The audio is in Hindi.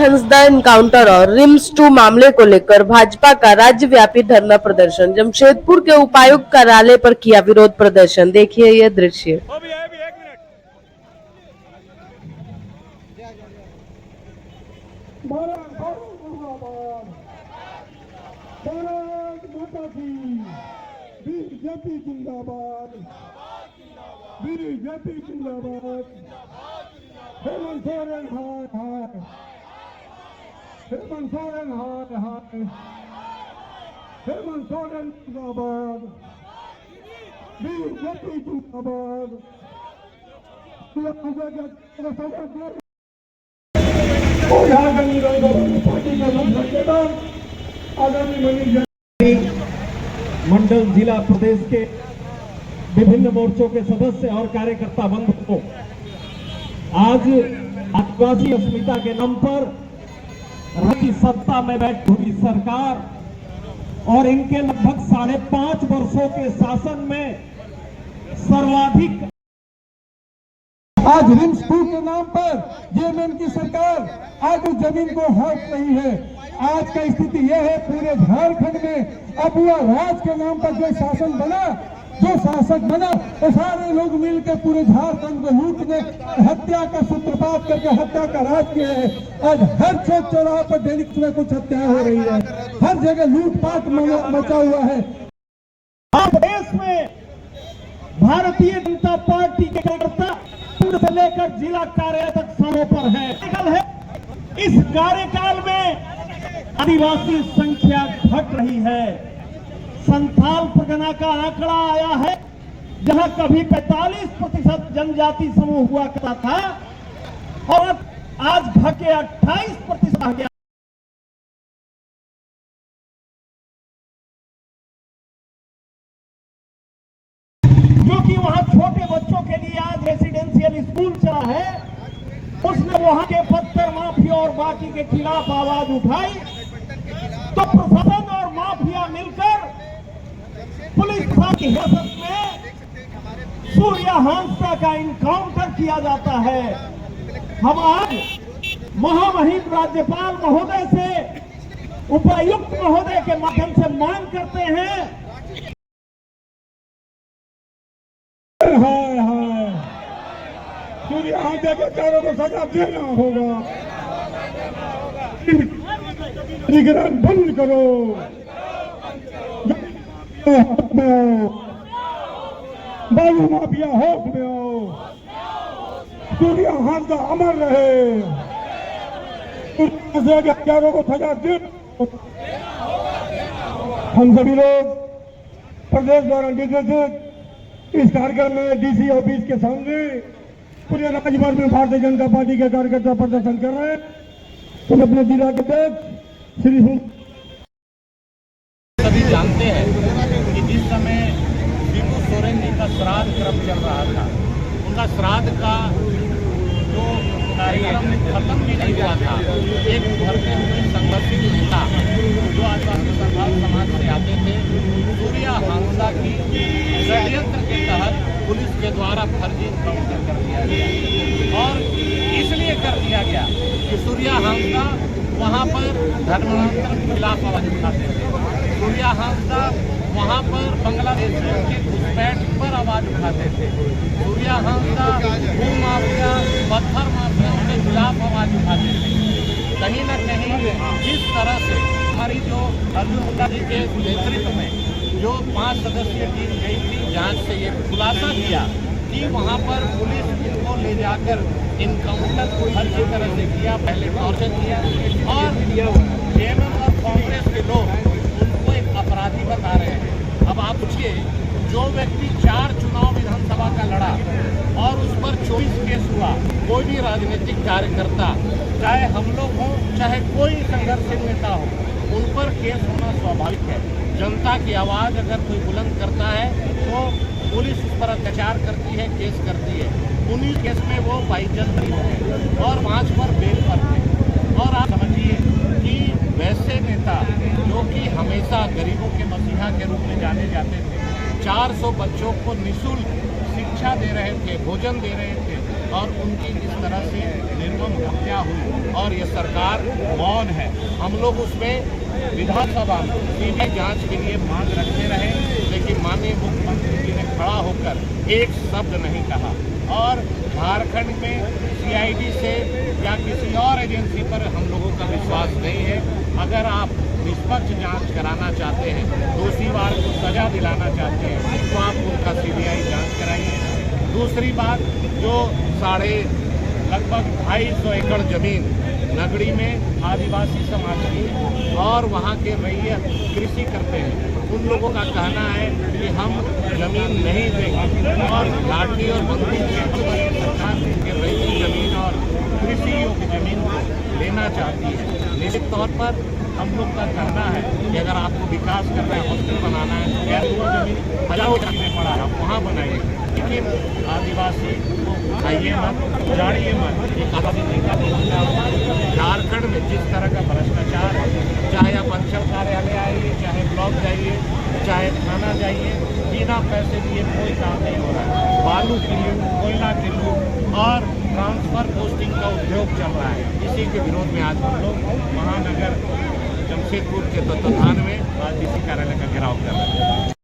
हंसदा एनकाउंटर और रिम्स 2 मामले को लेकर भाजपा का राज्यव्यापी धरना प्रदर्शन। जमशेदपुर के उपायुक्त कार्यालय पर किया विरोध प्रदर्शन। देखिए यह दृश्य। बीजेपी जिंदाबाद, बीजेपी जिंदाबाद। हेमंत सोरेन हाय हाय, हेमंत सोरेन हाय हाय, हेमंत सोरेन जिंदाबाद, बीजेपी जिंदाबाद। पार्टी का आगामी मंडल जिला प्रदेश के विभिन्न मोर्चों के सदस्य और कार्यकर्ता बंधुओं, आज आदिवासी अस्मिता के नाम पर राज्य सत्ता में बैठी हुई सरकार और इनके लगभग 5.5 वर्षों के शासन में सर्वाधिक आज रिम्स 2 के नाम पर जेएमएम की सरकार आज उस जमीन को हक नहीं है। आज का स्थिति यह है पूरे झारखंड में अब हुआ राज के नाम पर जो शासन बना, जो शासक बना, वो सारे लोग मिलकर पूरे झारखंड को लूटने हत्या का सूत्रपात करके हत्या का राज किया है। आज हर चौक चौराहे पर डेली कुछ न कुछ हत्या हो रही है, हर जगह लूटपाट मचा हुआ है। देश में भारतीय जनता पार्टी के कार्यकर्ता से लेकर जिला कार्यालय तक स्थानों पर है। इस कार्यकाल में आदिवासी संख्या घट रही है। संथाल परगना का आंकड़ा आया है, जहां कभी 45% जनजाति समूह हुआ करता था और आज घटे 28% आ गया। जो कि वहां छोटे बच्चों के लिए आज रेसिडेंशियल स्कूल चला है, उसने वहां के पत्थर माफिया और बाकी के खिलाफ आवाज उठाई तो प्रशासन और माफिया मिलकर पुलिस की हिरासत में सूर्या हांसदा का इनकाउंटर किया जाता है। हम आज महामहिम राज्यपाल महोदय से, उपायुक्त महोदय के माध्यम से मांग करते हैं, हाय हाय, सूर्या हांसदा के चारों को सजा देना होगा, निगरान बंद करो, बालू माफिया होश में आओ, सूर्या हांसदा अमर रहे, हत्यारों को सजा दे। हम सभी लोग प्रदेश द्वारा निर्देशित इस कार्यक्रम में डीसी ऑफिस के सामने पूरे राज्य भर में भारतीय जनता पार्टी के कार्यकर्ता प्रदर्शन कर रहे हैं। तो अपने जिला के अध्यक्ष श्री सभी जानते हैं कि जिस समय शिबू सोरेन जी का श्राद्ध क्रम चल रहा था, उनका श्राद्ध का जो कार्यक्रम खत्म भी नहीं हुआ था, एक उभरते हुए संगठित नेता जो आदिवासी समाज से आते थे, सूर्या हांसदा की षड्यंत्र के तहत पुलिस के द्वारा फर्जी इनकाउंटर कर दिया गया। और इसलिए कर दिया गया कि सूर्या हांसदा वहाँ पर धर्मांतरण के खिलाफ आवाज उठाते थे, सूर्या हांसदा वहाँ पर बांग्लादेशियों के घुसपैठ पर आवाज उठाते थे, सूर्या हांसदा भू माफिया, पत्थर माफिया के खिलाफ आवाज उठाते थे। कहीं न कहीं जिस तरह से हमारी जो अर्जुन मुंडा जी के नेतृत्व में जो 5 सदस्यीय टीम गई थी, जांच से ये खुलासा किया कि वहाँ पर पुलिस इनको ले जाकर इनकाउंटर अच्छी तरह से किया, पहले टॉर्चर किया और जेएमएम और कांग्रेस के लोग उनको एक अपराधी बता रहे हैं। अब आप पूछिए, जो व्यक्ति 4 चुनाव विधानसभा का लड़ा और उस पर 24 केस हुआ, कोई भी राजनीतिक कार्यकर्ता, चाहे हम लोग हों चाहे कोई संघर्षशील नेता हो, उन पर केस होना स्वाभाविक है। जनता की आवाज़ अगर कोई बुलंद करता है तो पुलिस उस पर अत्याचार करती है, केस करती है। उन्हीं केस में वो बाईजन है और 5 पर बेल पर थे। और आप समझिए कि वैसे नेता जो कि हमेशा गरीबों के मसीहा के रूप में जाने जाते थे, 400 बच्चों को निःशुल्क शिक्षा दे रहे थे, भोजन दे रहे थे, और उनकी जिस तरह से निर्मम हत्या हुई और ये सरकार मौन है। हम लोग उसमें विधानसभा में सीबीआई जांच के लिए मांग रखते रहे, लेकिन माननीय मुख्यमंत्री जी ने खड़ा होकर एक शब्द नहीं कहा। और झारखंड में सीआईडी से या किसी और एजेंसी पर हम लोगों का विश्वास नहीं है। अगर आप निष्पक्ष जांच कराना चाहते हैं, दोषीवार को सजा दिलाना चाहते हैं, तो आप उनका सीबीआई जांच कराइए। दूसरी बात, जो लगभग 250 एकड़ जमीन नगरी में आदिवासी समाज की और वहाँ के रैया कृषि करते हैं, उन लोगों का कहना है कि हम जमीन नहीं देंगे और लाठी और बंदूक के हमारी सरकार के रैयती जमीन और कृषि योग्य जमीन को लेना चाहती है। निश्चित तौर पर हम लोग का कहना है कि अगर आपको विकास करना है, हॉस्टल बनाना है, तो गैर जमीन हजारों जमीनें पड़ा है, आप वहाँ बनाइए, लेकिन आदिवासी को उठाइए मत, उजाड़िए मत। एक आदिवासी झारखंड में जिस तरह का भ्रष्टाचार है, चाहे आप अंचल कार्यालय आइए, चाहे ब्लॉक जाइए, चाहे थाना जाइए, बिना पैसे दिए कोई काम नहीं हो रहा है। बालू की लूट, कोयला की लूट और ट्रांसफर पोस्टिंग का उद्योग चल रहा है। इसी के विरोध में आज हम लोग महानगर जमशेदपुर के तत्वाधान में आज डीसी कार्यालय का घेराव कर रहे हैं।